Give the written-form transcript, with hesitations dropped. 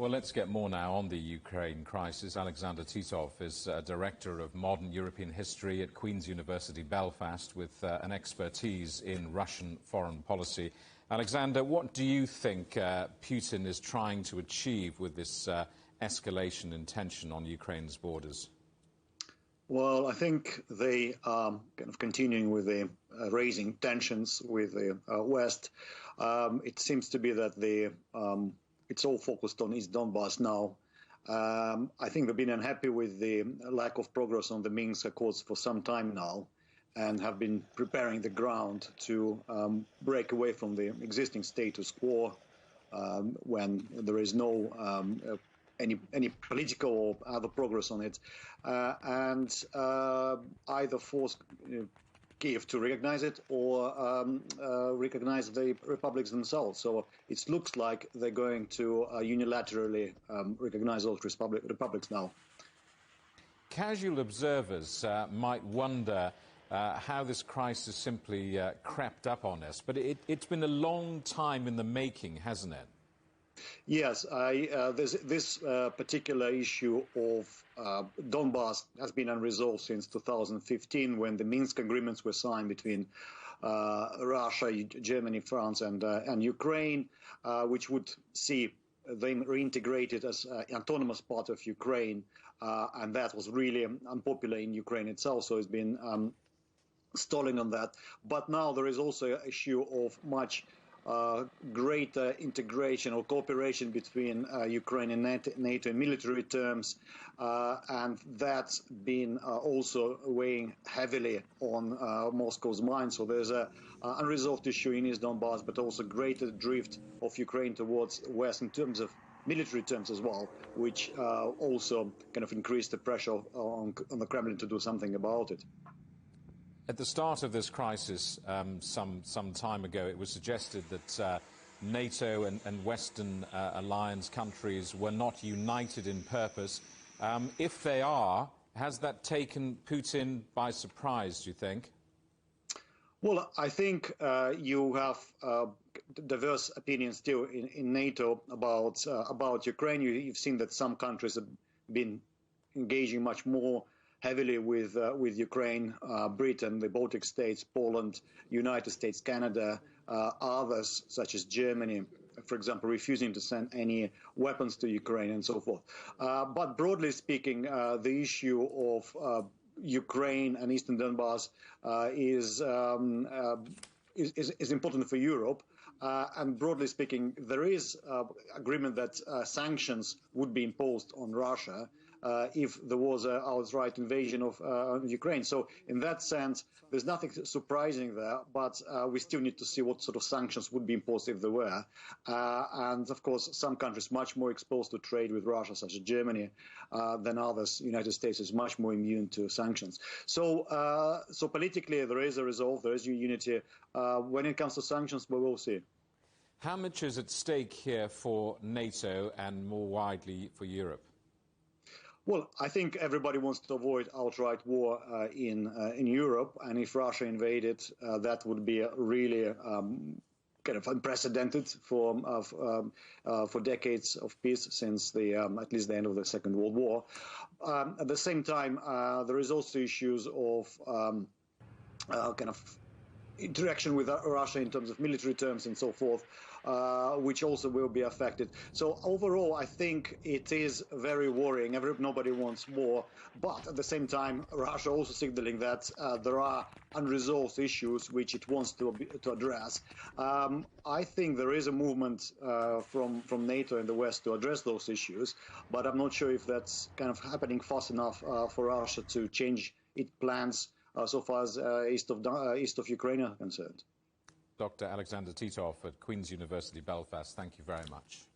Well, let's get more now on the Ukraine crisis. Alexander Titov is Director of Modern European History at Queen's University Belfast with an expertise in Russian foreign policy. Alexander, what do you think Putin is trying to achieve with this escalation in tension on Ukraine's borders? Well, I think they are kind of continuing with the raising tensions with the West. It seems to be that it's all focused on East Donbass now. I think they've been unhappy with the lack of progress on the Minsk Accords for some time now, and have been preparing the ground to break away from the existing status quo when there is no any political or other progress on it, and either force Kiev to recognize it or recognize the republics themselves. So it looks like they're going to unilaterally recognize those republics now. Casual observers might wonder how this crisis simply crept up on us, but it's been a long time in the making, hasn't it? Yes, this particular issue of Donbass has been unresolved since 2015, when the Minsk agreements were signed between Russia, Germany, France, and Ukraine, which would see them reintegrated as an autonomous part of Ukraine, and that was really unpopular in Ukraine itself. So it's been stalling on that. But now there is also an issue of much greater integration or cooperation between Ukraine and NATO in military terms, and that's been also weighing heavily on Moscow's mind. So there's an unresolved issue in East Donbass, but also greater drift of Ukraine towards West in terms of military terms as well, which also kind of increased the pressure on the Kremlin to do something about it. At the start of this crisis, some time ago, it was suggested that NATO and Western alliance countries were not united in purpose. If they are, has that taken Putin by surprise, do you think? Well, I think you have diverse opinions still in NATO about Ukraine. You've seen that some countries have been engaging much more heavily with Ukraine, Britain, the Baltic states, Poland, United States, Canada, others such as Germany, for example, refusing to send any weapons to Ukraine and so forth. But broadly speaking, the issue of Ukraine and Eastern Donbass is important for Europe. And broadly speaking, there is agreement that sanctions would be imposed on Russia if there was an outright invasion of Ukraine. So in that sense, there's nothing surprising there, but we still need to see what sort of sanctions would be imposed if there were. And of course, some countries much more exposed to trade with Russia, such as Germany, than others. The United States is much more immune to sanctions. So, so politically, there is a resolve, there is unity. When it comes to sanctions, we will see. How much is at stake here for NATO and more widely for Europe? Well, I think everybody wants to avoid outright war in Europe, and if Russia invaded, that would be really kind of unprecedented for decades of peace since at least the end of the Second World War. At the same time, there is also issues of kind of interaction with Russia in terms of military terms and so forth, which also will be affected. So overall, I think it is very worrying. Nobody wants war, but at the same time, Russia also signaling that there are unresolved issues which it wants to address. I think there is a movement from NATO and the West to address those issues, but I'm not sure if that's kind of happening fast enough for Russia to change its plans so far as east of Ukraine are concerned. Dr. Alexander Titov at Queen's University Belfast, thank you very much.